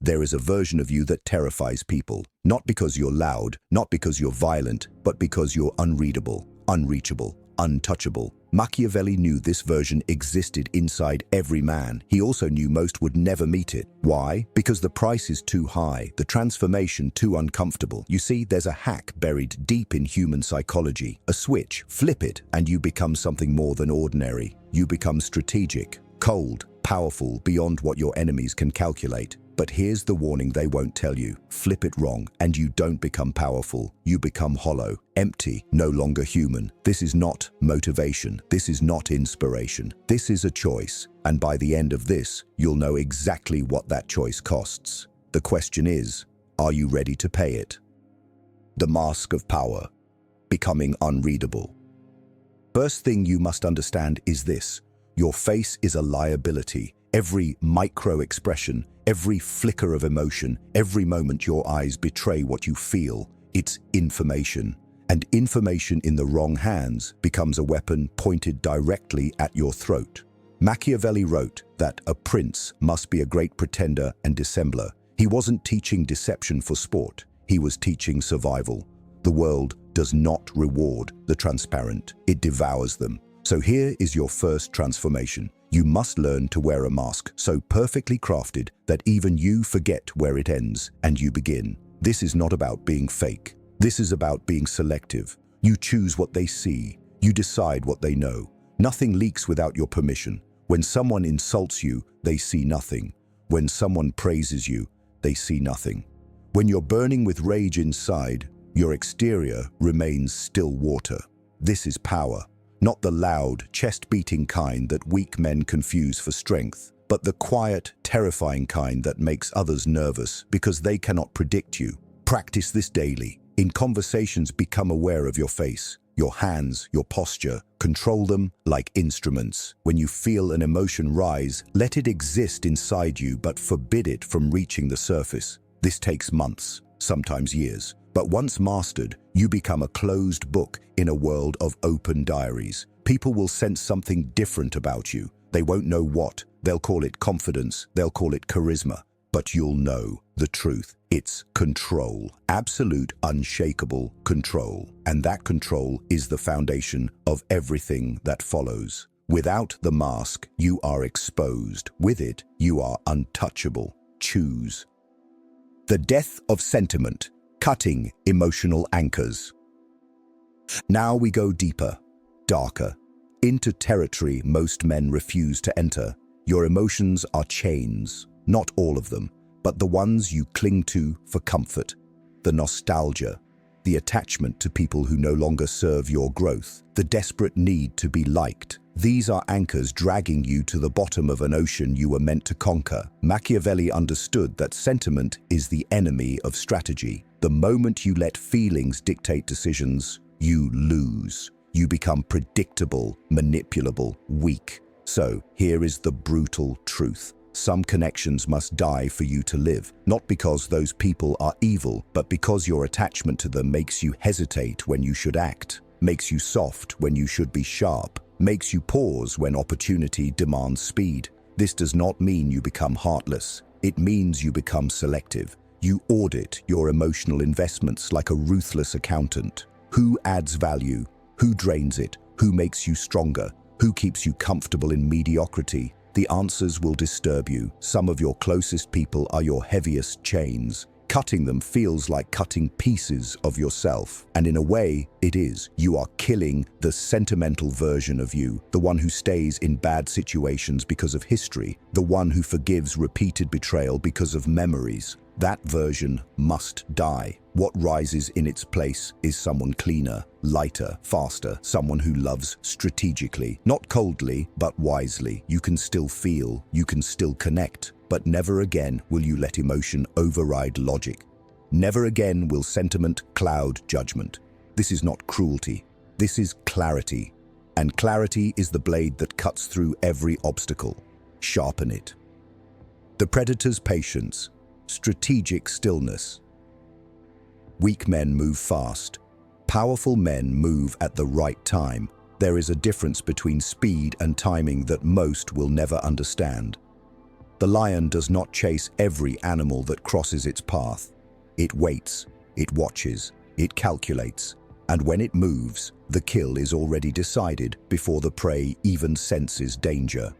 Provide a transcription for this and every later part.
There is a version of you that terrifies people, not because you're loud, not because you're violent, but because you're unreadable, unreachable, untouchable. Machiavelli knew this version existed inside every man. He also knew most would never meet it. Why? Because the price is too high, the transformation too uncomfortable. You see, there's a hack buried deep in human psychology. A switch, flip it, and you become something more than ordinary. You become strategic, cold, powerful, beyond what your enemies can calculate. But here's the warning they won't tell you. Flip it wrong, and you don't become powerful. You become hollow, empty, no longer human. This is not motivation. This is not inspiration. This is a choice. And by the end of this, you'll know exactly what that choice costs. The question is, are you ready to pay it? The mask of power. Becoming unreadable. First thing you must understand is this. Your face is a liability. Every micro-expression, every flicker of emotion, every moment your eyes betray what you feel, it's information. And information in the wrong hands becomes a weapon pointed directly at your throat. Machiavelli wrote that a prince must be a great pretender and dissembler. He wasn't teaching deception for sport. He was teaching survival. The world does not reward the transparent. It devours them. So here is your first transformation. You must learn to wear a mask so perfectly crafted that even you forget where it ends and you begin. This is not about being fake. This is about being selective. You choose what they see. You decide what they know. Nothing leaks without your permission. When someone insults you, they see nothing. When someone praises you, they see nothing. When you're burning with rage inside, your exterior remains still water. This is power. Not the loud, chest-beating kind that weak men confuse for strength, but the quiet, terrifying kind that makes others nervous because they cannot predict you. Practice this daily. In conversations, become aware of your face, your hands, your posture. Control them like instruments. When you feel an emotion rise, let it exist inside you, but forbid it from reaching the surface. This takes months, sometimes years. But once mastered, you become a closed book in a world of open diaries. People will sense something different about you. They won't know what. They'll call it confidence. They'll call it charisma. But you'll know the truth. It's control. Absolute, unshakable control. And that control is the foundation of everything that follows. Without the mask, you are exposed. With it, you are untouchable. Choose. The death of sentiment. Cutting emotional anchors. Now we go deeper, darker, into territory most men refuse to enter. Your emotions are chains, not all of them, but the ones you cling to for comfort. The nostalgia, the attachment to people who no longer serve your growth, the desperate need to be liked. These are anchors dragging you to the bottom of an ocean you were meant to conquer. Machiavelli understood that sentiment is the enemy of strategy. The moment you let feelings dictate decisions, you lose. You become predictable, manipulable, weak. So, here is the brutal truth. Some connections must die for you to live, not because those people are evil, but because your attachment to them makes you hesitate when you should act, makes you soft when you should be sharp, makes you pause when opportunity demands speed. This does not mean you become heartless. It means you become selective. You audit your emotional investments like a ruthless accountant. Who adds value? Who drains it? Who makes you stronger? Who keeps you comfortable in mediocrity? The answers will disturb you. Some of your closest people are your heaviest chains. Cutting them feels like cutting pieces of yourself. And in a way, it is. You are killing the sentimental version of you, the one who stays in bad situations because of history, the one who forgives repeated betrayal because of memories. That version must die. What rises in its place is someone cleaner, lighter, faster, someone who loves strategically, not coldly, but wisely. You can still feel, you can still connect, but never again will you let emotion override logic. Never again will sentiment cloud judgment. This is not cruelty. This is clarity. And clarity is the blade that cuts through every obstacle. Sharpen it. The predator's patience. Strategic stillness. Weak men move fast. Powerful men move at the right time. There is a difference between speed and timing that most will never understand. The lion does not chase every animal that crosses its path. It waits, it watches, it calculates, and when it moves, the kill is already decided before the prey even senses danger.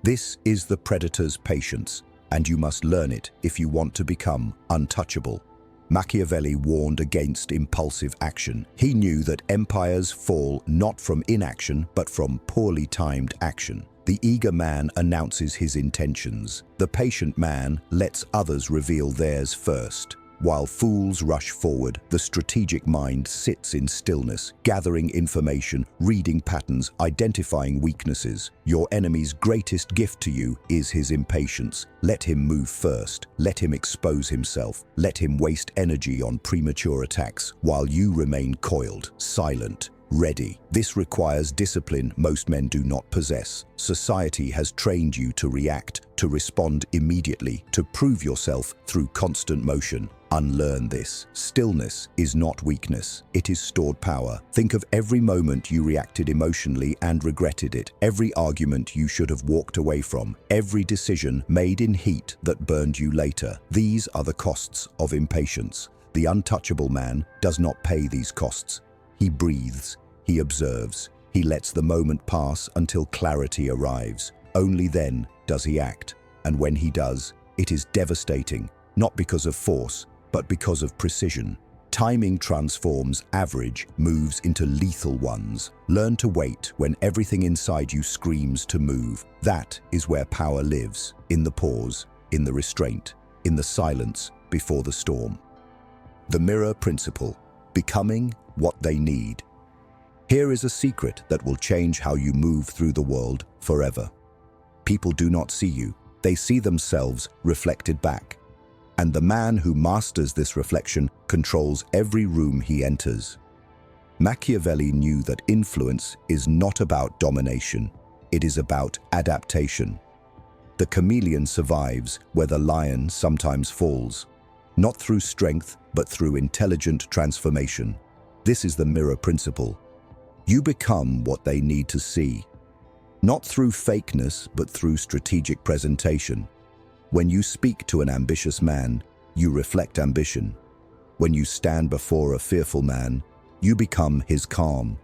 This is the predator's patience, and you must learn it if you want to become untouchable. Machiavelli warned against impulsive action. He knew that empires fall not from inaction, but from poorly timed action. The eager man announces his intentions. The patient man lets others reveal theirs first. While fools rush forward, the strategic mind sits in stillness, gathering information, reading patterns, identifying weaknesses. Your enemy's greatest gift to you is his impatience. Let him move first. Let him expose himself. Let him waste energy on premature attacks, while you remain coiled, silent, ready. This requires discipline most men do not possess. Society has trained you to react, to respond immediately, to prove yourself through constant motion. Unlearn this. Stillness is not weakness. It is stored power. Think of every moment you reacted emotionally and regretted it. Every argument you should have walked away from. Every decision made in heat that burned you later. These are the costs of impatience. The untouchable man does not pay these costs. He breathes. He observes. He lets the moment pass until clarity arrives. Only then does he act. And when he does, it is devastating, not because of force, but because of precision. Timing transforms average moves into lethal ones. Learn to wait when everything inside you screams to move. That is where power lives, in the pause, in the restraint, in the silence before the storm. The mirror principle, becoming what they need. Here is a secret that will change how you move through the world forever. People do not see you. They see themselves reflected back. And the man who masters this reflection controls every room he enters. Machiavelli knew that influence is not about domination. It is about adaptation. The chameleon survives where the lion sometimes falls, not through strength, but through intelligent transformation. This is the mirror principle. You become what they need to see, not through fakeness, but through strategic presentation. When you speak to an ambitious man, you reflect ambition. When you stand before a fearful man, you become his calm.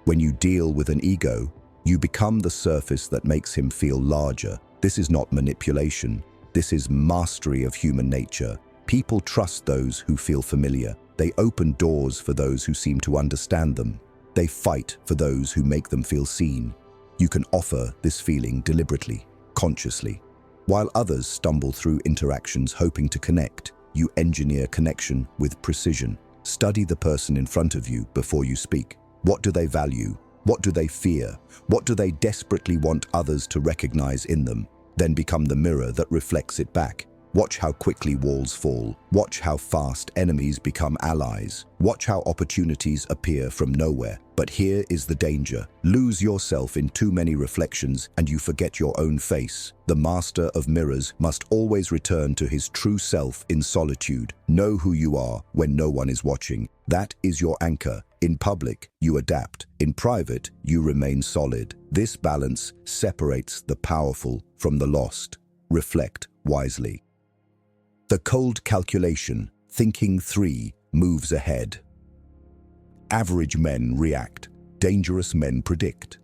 When you deal with an ego, you become the surface that makes him feel larger. This is not manipulation. This is mastery of human nature. People trust those who feel familiar. They open doors for those who seem to understand them. They fight for those who make them feel seen. You can offer this feeling deliberately, consciously. While others stumble through interactions hoping to connect, you engineer connection with precision. Study the person in front of you before you speak. What do they value? What do they fear? What do they desperately want others to recognize in them? Then become the mirror that reflects it back. Watch how quickly walls fall. Watch how fast enemies become allies. Watch how opportunities appear from nowhere. But here is the danger. Lose yourself in too many reflections and you forget your own face. The master of mirrors must always return to his true self in solitude. Know who you are when no one is watching. That is your anchor. In public, you adapt. In private, you remain solid. This balance separates the powerful from the lost. Reflect wisely. The cold calculation, thinking 3, moves ahead. Average men react. Dangerous men predict.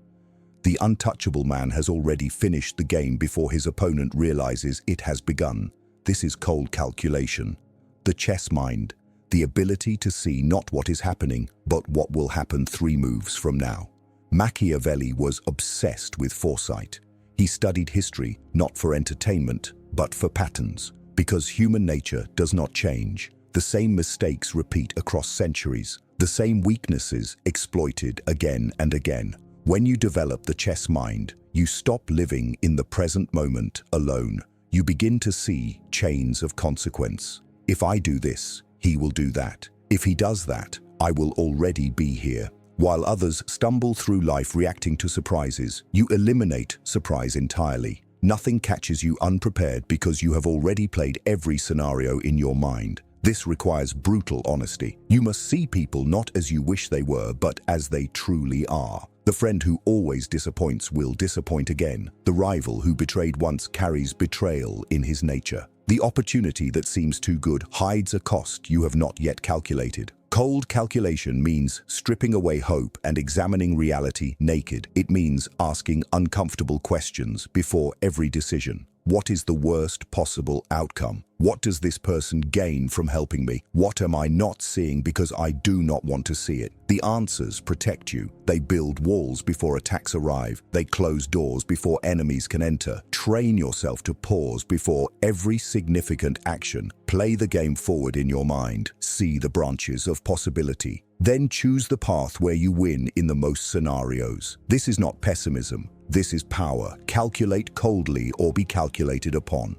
The untouchable man has already finished the game before his opponent realizes it has begun. This is cold calculation. The chess mind, the ability to see not what is happening, but what will happen 3 moves from now. Machiavelli was obsessed with foresight. He studied history not for entertainment, but for patterns. Because human nature does not change. The same mistakes repeat across centuries. The same weaknesses exploited again and again. When you develop the chess mind, you stop living in the present moment alone. You begin to see chains of consequence. If I do this, he will do that. If he does that, I will already be here. While others stumble through life reacting to surprises, you eliminate surprise entirely. Nothing catches you unprepared because you have already played every scenario in your mind. This requires brutal honesty. You must see people not as you wish they were, but as they truly are. The friend who always disappoints will disappoint again. The rival who betrayed once carries betrayal in his nature. The opportunity that seems too good hides a cost you have not yet calculated. Cold calculation means stripping away hope and examining reality naked. It means asking uncomfortable questions before every decision. What is the worst possible outcome? What does this person gain from helping me? What am I not seeing because I do not want to see it? The answers protect you. They build walls before attacks arrive. They close doors before enemies can enter. Train yourself to pause before every significant action. Play the game forward in your mind. See the branches of possibility. Then choose the path where you win in the most scenarios. This is not pessimism. This is power. Calculate coldly or be calculated upon.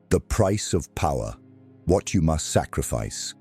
The price of power. What you must sacrifice.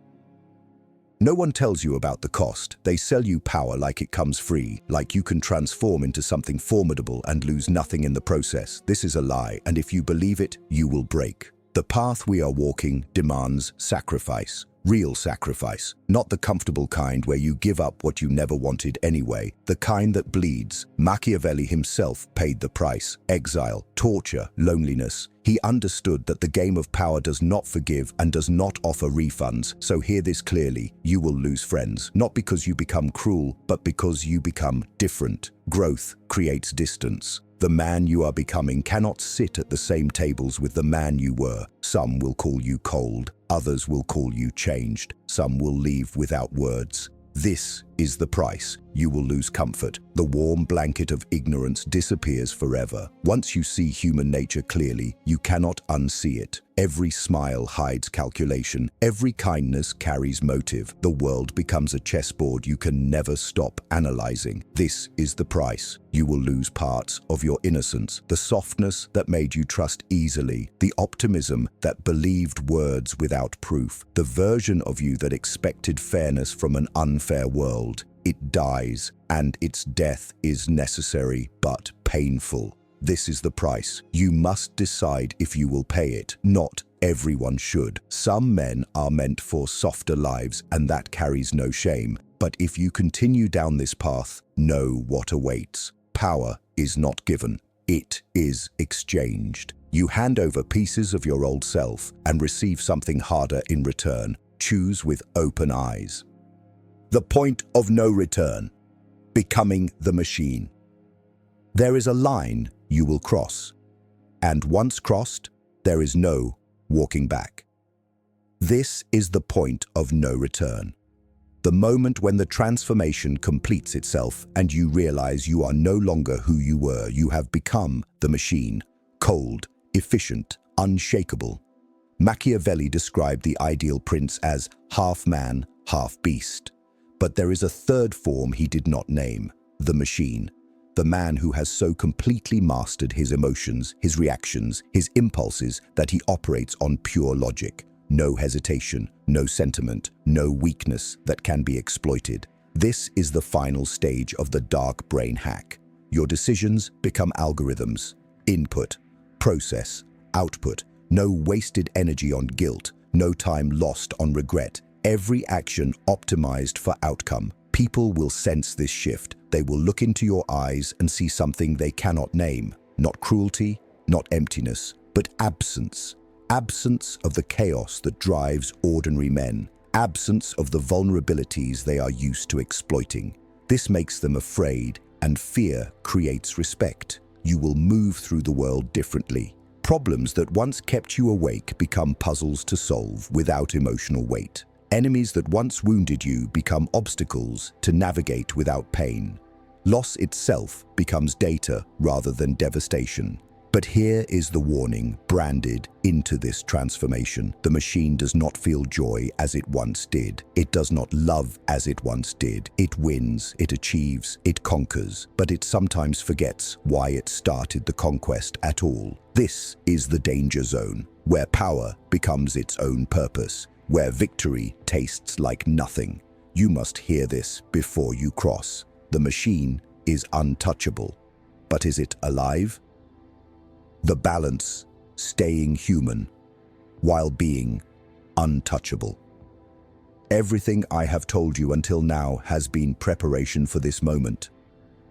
No one tells you about the cost. They sell you power like it comes free, like you can transform into something formidable and lose nothing in the process. This is a lie, and if you believe it, you will break. The path we are walking demands sacrifice. Real sacrifice, not the comfortable kind where you give up what you never wanted anyway, the kind that bleeds. Machiavelli himself paid the price: exile, torture, loneliness. He understood that the game of power does not forgive and does not offer refunds, so hear this clearly: you will lose friends, not because you become cruel, but because you become different. Growth creates distance. The man you are becoming cannot sit at the same tables with the man you were. Some will call you cold, others will call you changed, some will leave without words. This is the price. You will lose comfort. The warm blanket of ignorance disappears forever. Once you see human nature clearly, you cannot unsee it. Every smile hides calculation. Every kindness carries motive. The world becomes a chessboard you can never stop analyzing. This is the price. You will lose parts of your innocence, the softness that made you trust easily, the optimism that believed words without proof, the version of you that expected fairness from an unfair world. It dies, and its death is necessary but painful. This is the price. You must decide if you will pay it. Not everyone should. Some men are meant for softer lives, and that carries no shame. But if you continue down this path, know what awaits. Power is not given. It is exchanged. You hand over pieces of your old self and receive something harder in return. Choose with open eyes. The point of no return. Becoming the machine. There is a line you will cross, and once crossed, there is no walking back. This is the point of no return. The moment when the transformation completes itself and you realize you are no longer who you were. You have become the machine, cold, efficient, unshakable. Machiavelli described the ideal prince as half man, half beast. But there is a third form he did not name: the machine. The man who has so completely mastered his emotions, his reactions, his impulses that he operates on pure logic. No hesitation, no sentiment, no weakness that can be exploited. This is the final stage of the dark brain hack. Your decisions become algorithms. Input, process, output. No wasted energy on guilt, no time lost on regret. Every action optimized for outcome. People will sense this shift. They will look into your eyes and see something they cannot name. Not cruelty, not emptiness, but absence. Absence of the chaos that drives ordinary men. Absence of the vulnerabilities they are used to exploiting. This makes them afraid, and fear creates respect. You will move through the world differently. Problems that once kept you awake become puzzles to solve without emotional weight. Enemies that once wounded you become obstacles to navigate without pain. Loss itself becomes data rather than devastation. But here is the warning branded into this transformation. The machine does not feel joy as it once did. It does not love as it once did. It wins, it achieves, it conquers, but it sometimes forgets why it started the conquest at all. This is the danger zone, where power becomes its own purpose, where victory tastes like nothing. You must hear this before you cross. The machine is untouchable, but is it alive? The balance, staying human, while being untouchable. Everything I have told you until now has been preparation for this moment.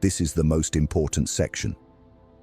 This is the most important section.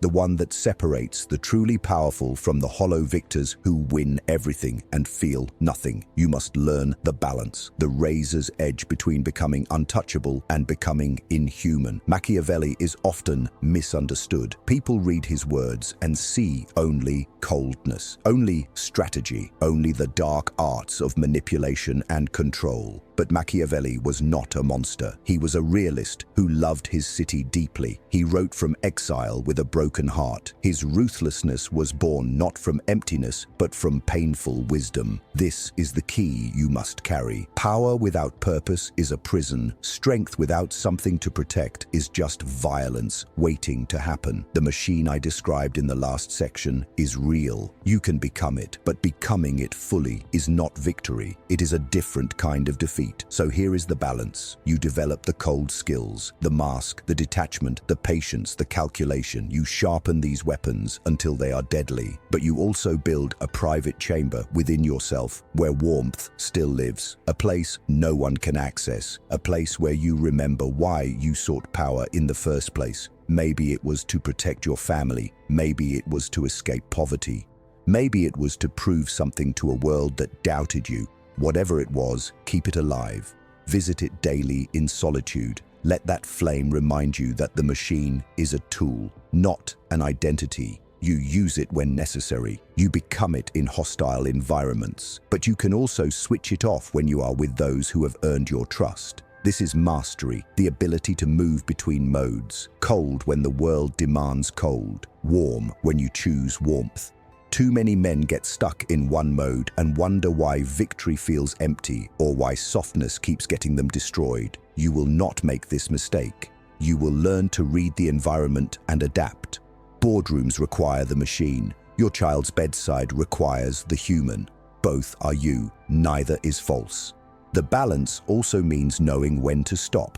The one that separates the truly powerful from the hollow victors who win everything and feel nothing. You must learn the balance, the razor's edge between becoming untouchable and becoming inhuman. Machiavelli is often misunderstood. People read his words and see only coldness, only strategy, only the dark arts of manipulation and control. But Machiavelli was not a monster. He was a realist who loved his city deeply. He wrote from exile with a broken heart. His ruthlessness was born not from emptiness, but from painful wisdom. This is the key you must carry. Power without purpose is a prison. Strength without something to protect is just violence waiting to happen. The machine I described in the last section is real. You can become it, but becoming it fully is not victory. It is a different kind of defeat. So here is the balance. You develop the cold skills, the mask, the detachment, the patience, the calculation. You sharpen these weapons until they are deadly. But you also build a private chamber within yourself where warmth still lives. A place no one can access. A place where you remember why you sought power in the first place. Maybe it was to protect your family. Maybe it was to escape poverty. Maybe it was to prove something to a world that doubted you. Whatever it was, keep it alive. Visit it daily in solitude. Let that flame remind you that the machine is a tool, not an identity. You use it when necessary. You become it in hostile environments. But you can also switch it off when you are with those who have earned your trust. This is mastery, the ability to move between modes. Cold when the world demands cold. Warm when you choose warmth. Too many men get stuck in one mode and wonder why victory feels empty or why softness keeps getting them destroyed. You will not make this mistake. You will learn to read the environment and adapt. Boardrooms require the machine. Your child's bedside requires the human. Both are you. Neither is false. The balance also means knowing when to stop.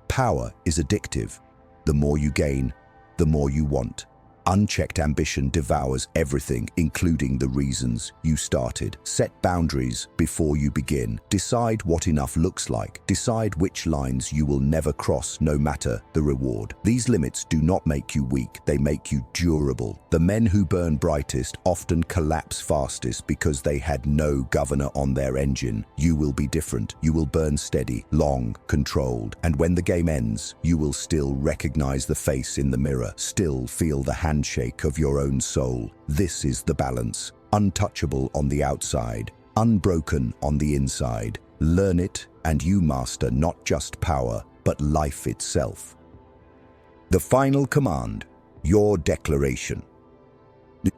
Power is addictive. The more you gain, the more you want. Unchecked ambition devours everything, including the reasons you started. Set boundaries before you begin. Decide what enough looks like. Decide which lines you will never cross, no matter the reward. These limits do not make you weak, they make you durable. The men who burn brightest often collapse fastest because they had no governor on their engine. You will be different. You will burn steady, long, controlled. And when the game ends, you will still recognize the face in the mirror, still feel the handshake of your own soul. This is the balance. Untouchable on the outside, unbroken on the inside. Learn it and you master not just power, but life itself. The final command, your declaration.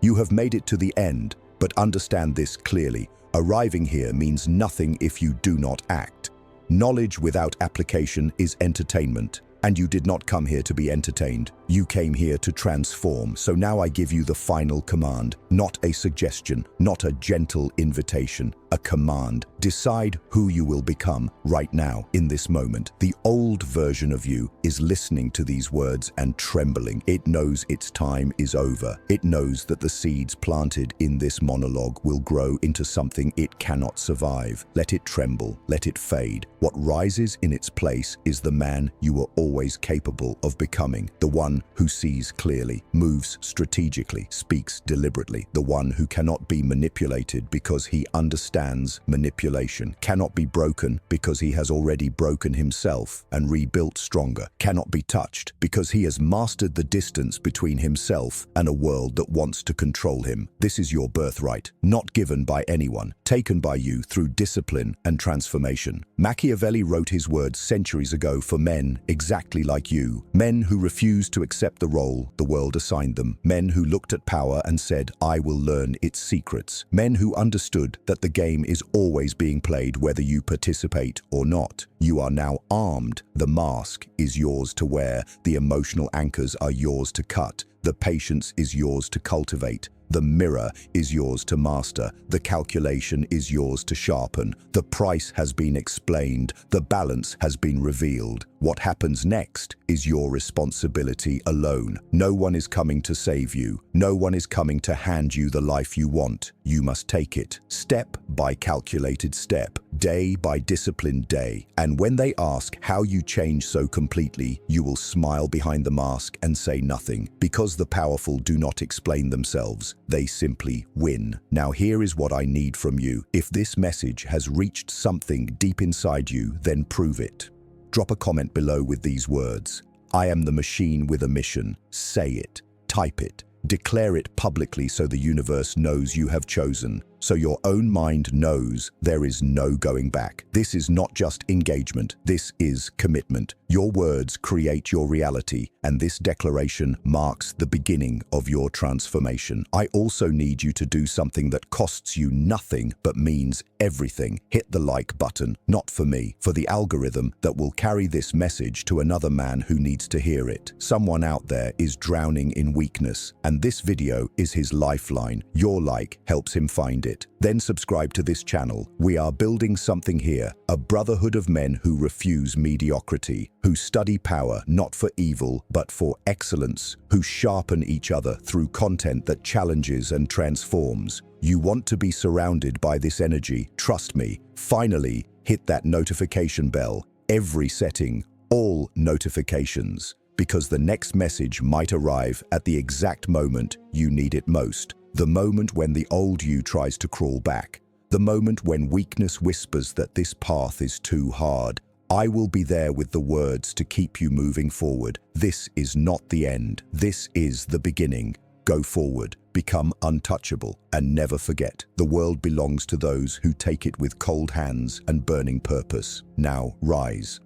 You have made it to the end, but understand this clearly. Arriving here means nothing if you do not act. Knowledge without application is entertainment. And you did not come here to be entertained. You came here to transform. So now I give you the final command, not a suggestion, not a gentle invitation, a command. Decide who you will become right now, in this moment. The old version of you is listening to these words and trembling. It knows its time is over. It knows that the seeds planted in this monologue will grow into something it cannot survive. Let it tremble, let it fade. What rises in its place is the man you were always capable of becoming, the one who sees clearly, moves strategically, speaks deliberately, the one who cannot be manipulated because he understands manipulation, cannot be broken because he has already broken himself and rebuilt stronger, cannot be touched because he has mastered the distance between himself and a world that wants to control him. This is your birthright, not given by anyone, taken by you through discipline and transformation. Machiavelli wrote his words centuries ago for men exactly like you, men who refused to accept the role the world assigned them, men who looked at power and said, I will learn its secrets, men who understood that the game is always being played whether you participate or not. You are now armed. The mask is yours to wear. The emotional anchors are yours to cut. The patience is yours to cultivate. The mirror is yours to master. The calculation is yours to sharpen. The price has been explained. The balance has been revealed. What happens next is your responsibility alone. No one is coming to save you. No one is coming to hand you the life you want. You must take it, step by calculated step, day by disciplined day. And when they ask how you change so completely, you will smile behind the mask and say nothing. Because the powerful do not explain themselves, they simply win. Now here is what I need from you. If this message has reached something deep inside you, then prove it. Drop a comment below with these words. I am the machine with a mission. Say it, type it, declare it publicly so the universe knows you have chosen, so your own mind knows there is no going back. This is not just engagement, this is commitment. Your words create your reality, and this declaration marks the beginning of your transformation. I also need you to do something that costs you nothing but means everything. Hit the like button, not for me, for the algorithm that will carry this message to another man who needs to hear it. Someone out there is drowning in weakness, and this video is his lifeline. Your like helps him find it. Then subscribe to this channel. We are building something here, a brotherhood of men who refuse mediocrity, who study power not for evil but for excellence, who sharpen each other through content that challenges and transforms. You want to be surrounded by this energy, trust me. Finally, hit that notification bell, every setting, all notifications, because the next message might arrive at the exact moment you need it most. The moment when the old you tries to crawl back. The moment when weakness whispers that this path is too hard. I will be there with the words to keep you moving forward. This is not the end. This is the beginning. Go forward, become untouchable, and never forget, the world belongs to those who take it with cold hands and burning purpose. Now, rise.